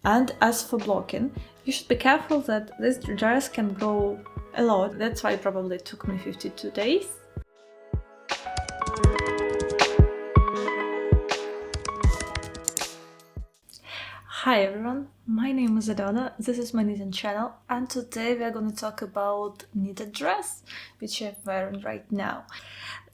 And as for blocking, you should be careful that this dress can go a lot. That's why it probably took me 52 days. Hi everyone, my name is Adana, this is my knitting channel, and today we are going to talk about knitted dress, which I'm wearing right now.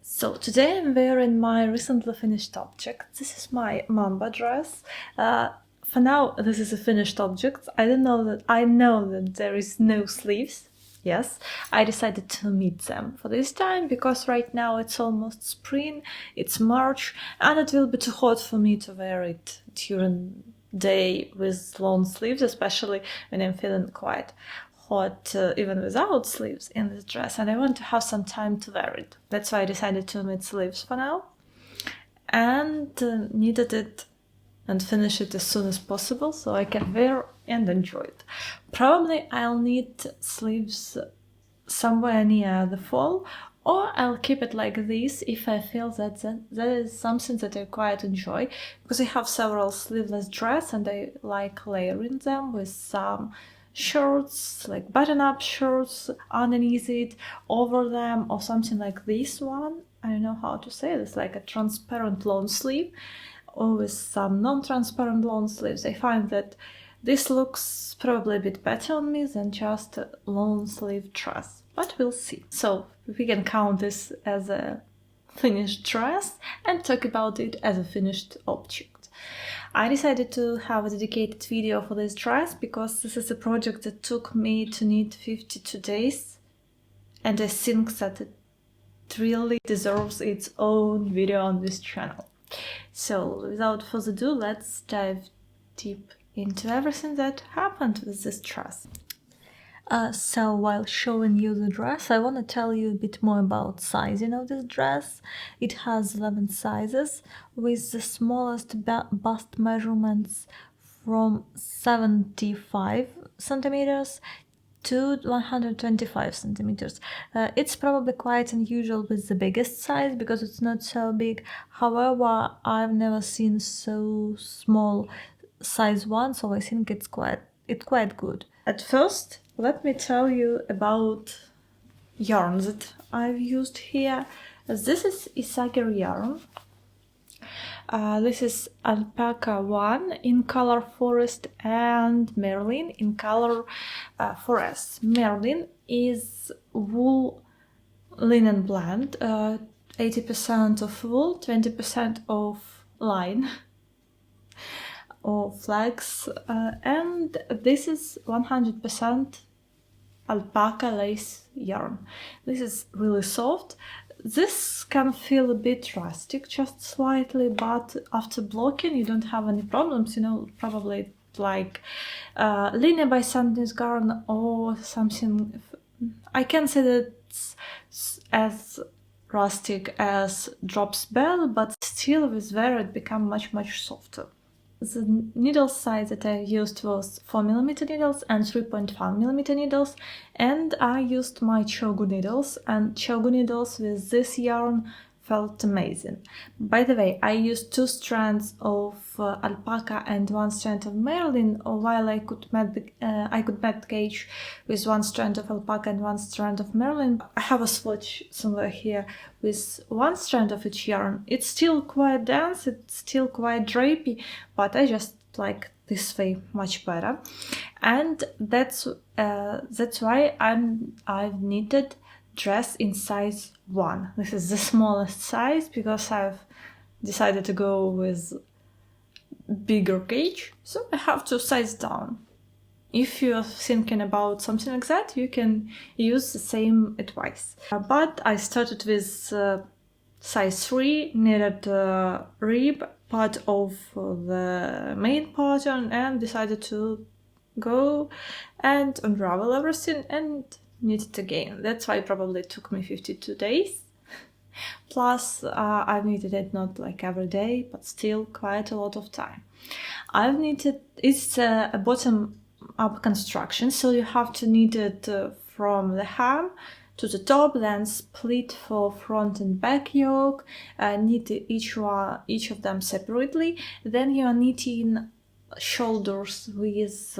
So today I'm wearing my recently finished object. This is my Mamba dress. For now, this is a finished object. I know that there is no sleeves. Yes, I decided to knit them for this time because right now it's almost spring, it's March, and it will be too hot for me to wear it during day with long sleeves, especially when I'm feeling quite hot even without sleeves in this dress, and I want to have some time to wear it. That's why I decided to omit sleeves for now and knitted it and finish it as soon as possible so I can wear and enjoy it. Probably I'll knit sleeves somewhere near the fall, or I'll keep it like this if I feel that that is something that I quite enjoy, because I have several sleeveless dresses and I like layering them with some shirts, like button-up shirts underneath it, over them, or something like this one. I don't know how to say this, like a transparent long sleeve, or with some non-transparent long sleeves. I find that this looks probably a bit better on me than just a long sleeve dress, but we'll see. So we can count this as a finished dress and talk about it as a finished object. I decided to have a dedicated video for this dress because this is a project that took me to knit 52 days, and I think that it really deserves its own video on this channel. So without further ado, let's dive deep into everything that happened with this dress. So while showing you the dress, I want to tell you a bit more about sizing of this dress. It has 11 sizes, with the smallest bust measurements from 75 centimeters to 125 centimeters. It's probably quite unusual with the biggest size because it's not so big. However, I've never seen so small size one, so I think it's quite good. At first, let me tell you about yarn that I've used here. This is Isager yarn. This is Alpaca 1 in color Forest and Merilin in color Forest. Merilin is wool linen blend, 80% of wool, 20% of line or flax, and this is 100% alpaca lace yarn. This is really soft. This can feel a bit rustic, just slightly, but after blocking you don't have any problems, probably like Linea by Sandnes Garn or something. I can say that it's as rustic as Drops Bell, but still with wear it become much softer. The needle size that I used was 4mm needles and 3.5mm needles, and I used my Chogu needles, and Chogu needles with this yarn felt amazing. By the way, I used 2 strands of alpaca and 1 strand of Merilin, while I could mat gauge with 1 strand of alpaca and 1 strand of Merilin. I have a swatch somewhere here with 1 strand of each yarn. It's still quite dense, it's still quite drapey, but I just like this way much better, and that's why I've knitted dress in size 1. This is the smallest size because I've decided to go with bigger gauge, so I have to size down. If you're thinking about something like that, you can use the same advice. But I started with size 3 knitted rib, part of the main pattern, and decided to go and unravel everything and knit it again. That's why it probably took me 52 days. Plus, I've knitted it not like every day, but still quite a lot of time. I've knitted, it's a bottom-up construction, so you have to knit it from the hem to the top, then split for front and back yoke, knit each of them separately. Then you are knitting shoulders with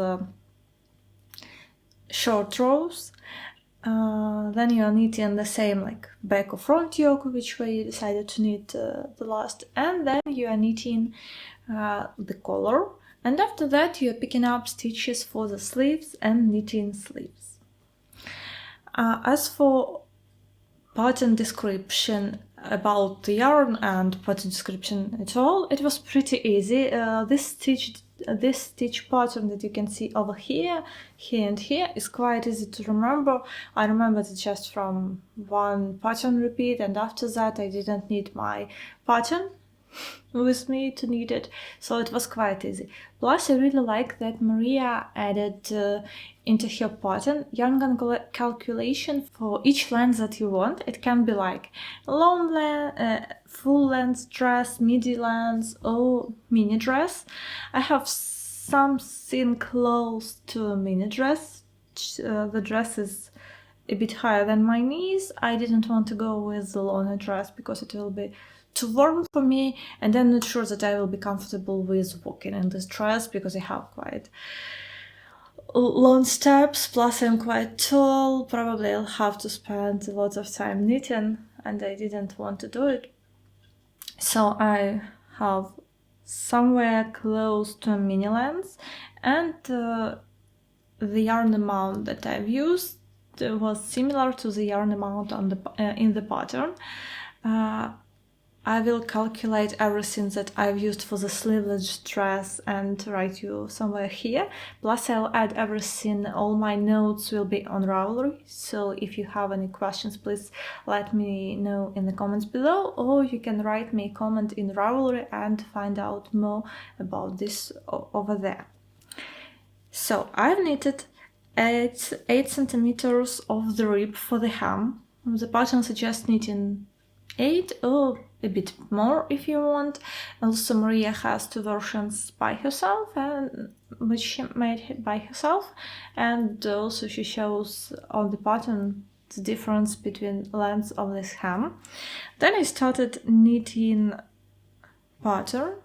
short rows. Then you are knitting the same like back or front yoke, which way you decided to knit the last, and then you are knitting the collar, and after that you are picking up stitches for the sleeves and knitting sleeves. As for pattern description about the yarn and pattern description at all, it was pretty easy. This stitch pattern that you can see over here, here and here is quite easy to remember. I remembered it just from one pattern repeat, and after that I didn't need my pattern with me to knit it, so it was quite easy. Plus I really like that Maria added into her pattern yarn calculation for each length that you want. It can be like long length, full length dress, midi length, or mini dress. I have something close to a mini dress. The dress is a bit higher than my knees. I didn't want to go with the longer dress because it will be too warm for me, and I'm not sure that I will be comfortable with walking in this dress because I have quite long steps, plus I'm quite tall. Probably I'll have to spend a lot of time knitting, and I didn't want to do it. So I have somewhere close to a mini length, and the yarn amount that I've used was similar to the yarn amount on in the pattern. I will calculate everything that I've used for the sleeveless dress and write you somewhere here. Plus I'll add everything, all my notes will be on Ravelry. So if you have any questions, please let me know in the comments below, or you can write me a comment in Ravelry and find out more about this over there. So I've knitted 8 centimeters of the rib for the hem. The pattern suggests knitting 8 or a bit more if you want. Also Maria has 2 versions by herself, and which she made by herself, and also she shows on the pattern the difference between lengths of this hem. Then I started knitting pattern,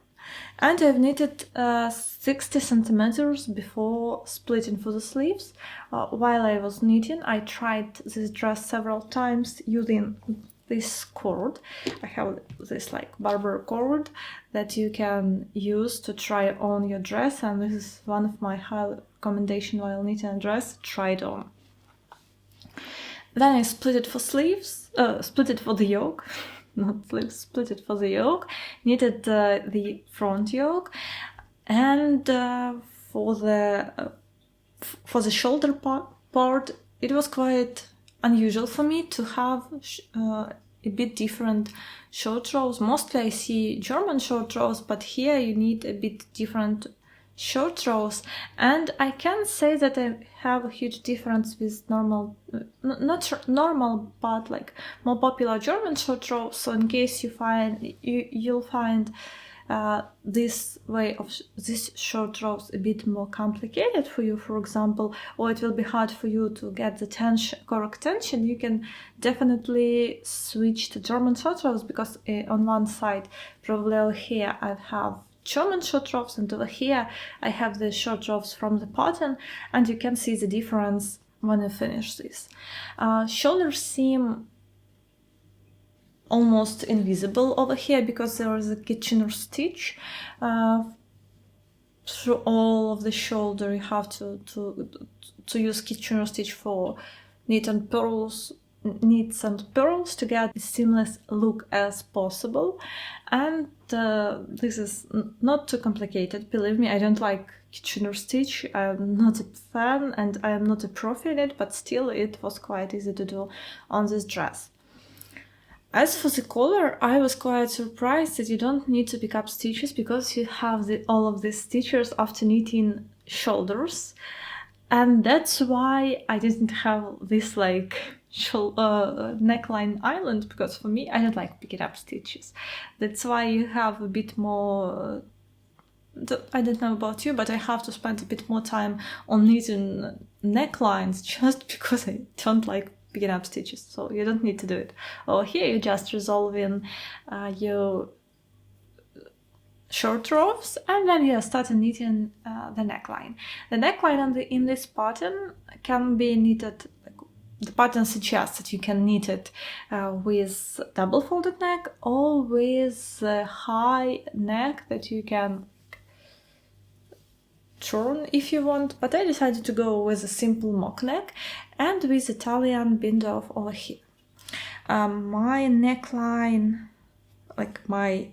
and I've knitted 60 centimeters before splitting for the sleeves. While I was knitting, I tried this dress several times using this cord. I have this like barber cord that you can use to try on your dress, and this is one of my high recommendation while knitting a dress: try it on. Then I split it for sleeves, split it for the yoke, not sleeves, split it for the yoke, knitted the front yoke, and for the shoulder part, it was quite unusual for me to have a bit different short rows. Mostly I see German short rows, but here you need a bit different short rows, and I can say that I have a huge difference with normal, not normal, but like more popular German short rows. So in case you'll find this way of this short rows a bit more complicated for you, for example, or it will be hard for you to get the correct tension, you can definitely switch to German short rows, because on one side, probably over here, I have German short rows, and over here I have the short rows from the pattern, and you can see the difference when you finish this. Shoulders seem almost invisible over here because there is a Kitchener stitch through all of the shoulder. You have to use Kitchener stitch for knits and pearls to get a seamless look as possible. And this is not too complicated, believe me. I don't like Kitchener stitch, I'm not a fan, and I am not a profi in it, but still it was quite easy to do on this dress. As for the collar, I was quite surprised that you don't need to pick up stitches, because you have all of these stitches after knitting shoulders, and that's why I didn't have this like neckline island, because for me, I don't like picking up stitches. That's why you have a bit more, I don't know about you, but I have to spend a bit more time on knitting necklines just because I don't like picking up stitches, so you don't need to do it. Or here you're just resolving your short rows, and then you start knitting the neckline. The neckline in this pattern can be knitted, the pattern suggests that you can knit it with double folded neck or with a high neck that you can turn if you want, but I decided to go with a simple mock neck and with Italian bind off over here. My neckline, like my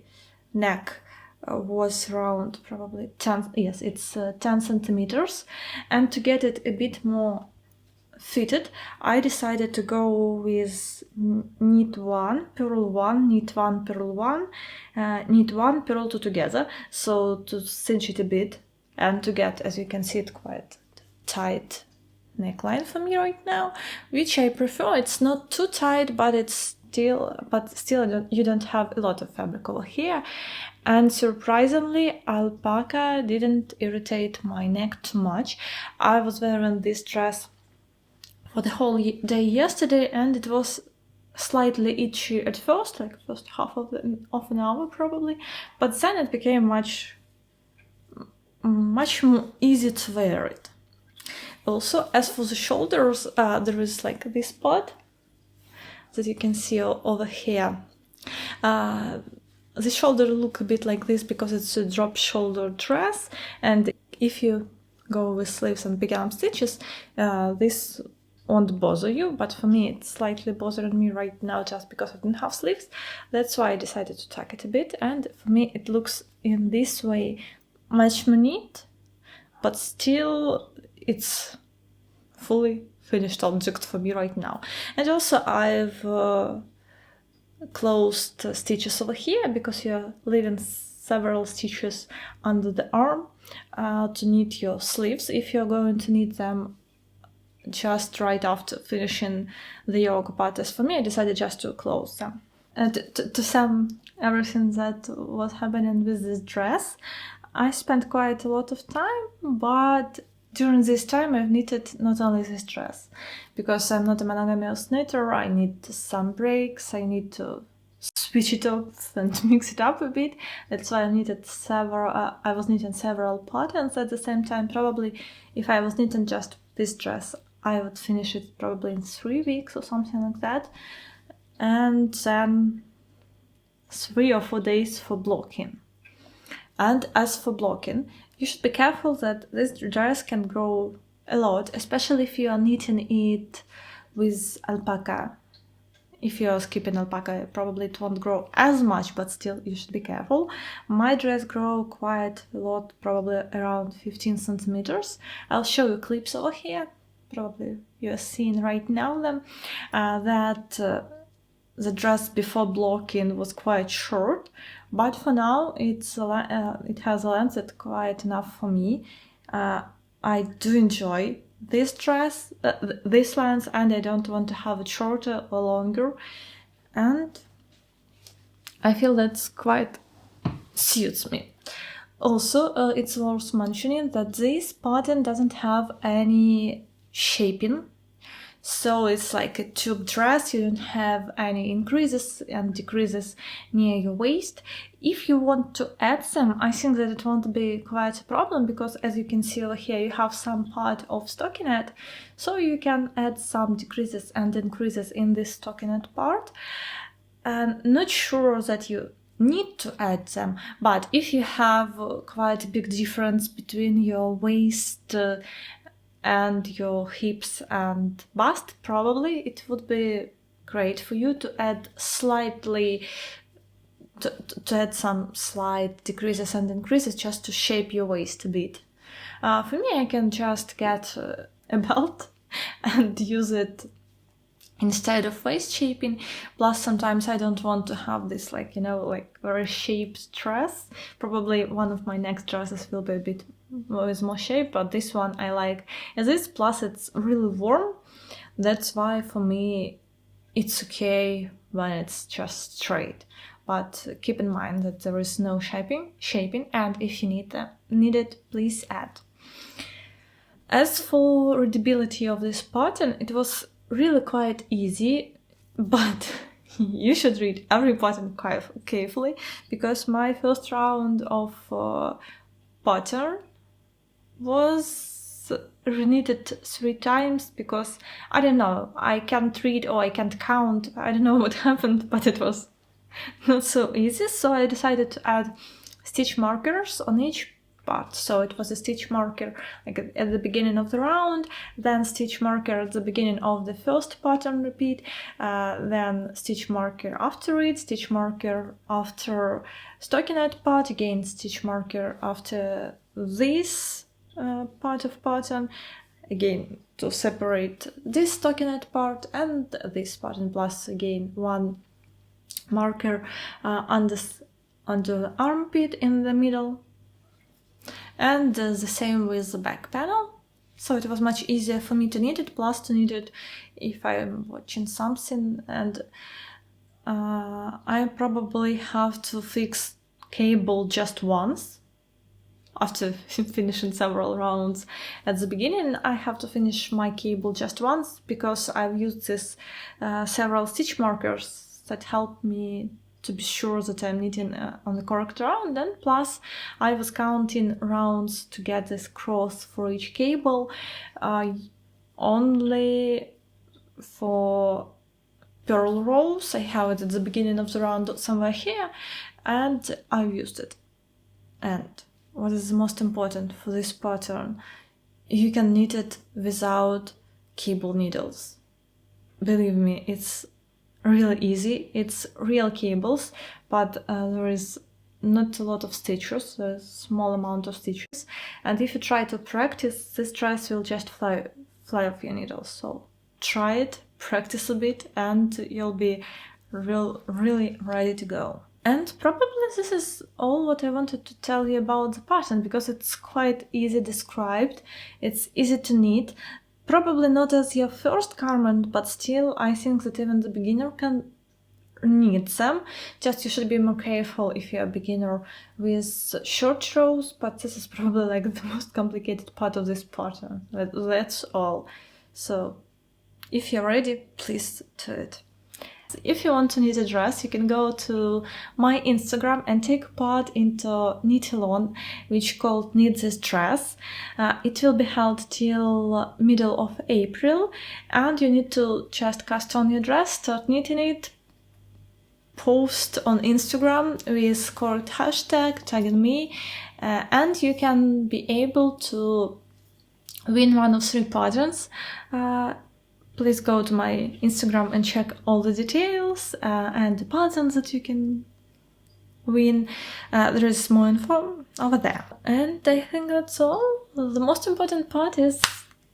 neck, was around probably 10, yes, it's 10 centimeters, and to get it a bit more fitted, I decided to go with knit 1, purl 1, knit 1, purl 1, knit 1, purl 2 together, so to cinch it a bit and to get, as you can see, it quite tight neckline for me right now, which I prefer. It's not too tight, but it's still you don't have a lot of fabric over here. And surprisingly, alpaca didn't irritate my neck too much. I was wearing this dress for the whole day yesterday, and it was slightly itchy at first, like first half of an hour probably, but then it became much more easy to wear it. Also, as for the shoulders, there is like this part that you can see over here. The shoulder look a bit like this because it's a drop shoulder dress, and if you go with sleeves and big arm stitches, this won't bother you, but for me it's slightly bothering me right now just because I didn't have sleeves. That's why I decided to tuck it a bit, and for me it looks in this way much more neat, but still it's fully finished object for me right now. And also I've closed stitches over here because you're leaving several stitches under the arm to knit your sleeves if you're going to knit them just right after finishing the yoke. But as for me, I decided just to close them. To sum everything that was happening with this dress, I spent quite a lot of time, but during this time I've knitted not only this dress, because I'm not a monogamous knitter. I need some breaks, I need to switch it up and mix it up a bit. That's why I knitted I was knitting several patterns at the same time. Probably if I was knitting just this dress, I would finish it probably in 3 weeks or something like that, and then 3 or 4 days for blocking. And as for blocking, you should be careful that this dress can grow a lot, especially if you are knitting it with alpaca. If you are skipping alpaca, probably it won't grow as much, but still you should be careful. My dress grew quite a lot, probably around 15 centimeters. I'll show you clips over here. Probably you are seeing right now them, that the dress before blocking was quite short, but for now it has a length that's quite enough for me. I do enjoy this dress, this length, and I don't want to have it shorter or longer, and I feel that's quite suits me. Also, it's worth mentioning that this pattern doesn't have any shaping, so it's like a tube dress. You don't have any increases and decreases near your waist. If you want to add them, I think that it won't be quite a problem, because as you can see over here, you have some part of stockinette, so you can add some decreases and increases in this stockinette part. And not sure that you need to add them, but if you have quite a big difference between your waist and your hips and bust, probably it would be great for you to add slightly, to add some slight decreases and increases just to shape your waist a bit. For me, I can just get a belt and use it instead of waist shaping. Plus sometimes I don't want to have this like very shaped dress. Probably one of my next dresses will be a bit with more shape, but this one I like as is. Plus it's really warm, that's why for me it's okay when it's just straight. But keep in mind that there is no shaping, and if you need it, please add. As for readability of this pattern, it was really quite easy, but you should read every pattern quite carefully, because my first round of pattern was reknitted 3 times, because I don't know, I can't read or I can't count, I don't know what happened, but it was not so easy. So I decided to add stitch markers on each part. So it was a stitch marker like at the beginning of the round, then stitch marker at the beginning of the first pattern repeat, then stitch marker after it, stitch marker after stockinette part, again stitch marker after this part of pattern, again to separate this stockinette part and this part, and plus again one marker under the armpit in the middle, and the same with the back panel. So it was much easier for me to knit it, plus to knit it if I'm watching something and I probably have to fix cable just once after finishing several rounds. At the beginning I have to finish my cable just once, because I've used this several stitch markers that help me to be sure that I'm knitting on the correct round, and plus I was counting rounds to get this cross for each cable, only for purl rows. I have it at the beginning of the round somewhere here, and I've used it. And what is most important for this pattern, you can knit it without cable needles. Believe me, it's really easy. It's real cables, but there is not a lot of stitches, a small amount of stitches, and if you try to practice, this dress will just fly off your needles. So try it, practice a bit, and you'll be really ready to go. And probably this is all what I wanted to tell you about the pattern, because it's quite easy described, it's easy to knit. Probably not as your first garment, but still I think that even the beginner can knit them. Just you should be more careful if you're a beginner with short rows, but this is probably like the most complicated part of this pattern. That's all. So if you're ready, please do it. If you want to knit a dress, you can go to my Instagram and take part into knit-along, which called Knit This Dress. It will be held till middle of April, and you need to just cast on your dress, start knitting it, post on Instagram with correct hashtag, tagging me, and you can be able to win one of 3 patterns. Please go to my Instagram and check all the details and the patterns that you can win. There is more info over there. And I think that's all. The most important part is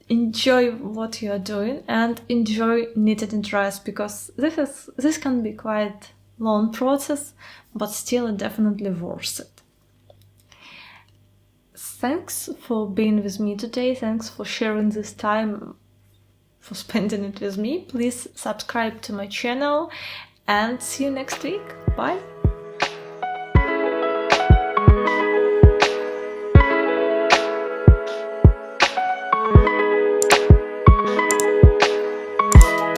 enjoy what you are doing and enjoy knitting a dress, because this can be quite long process, but still definitely worth it. Thanks for being with me today. Thanks for sharing this time, for spending it with me. Please subscribe to my channel and see you next week. Bye!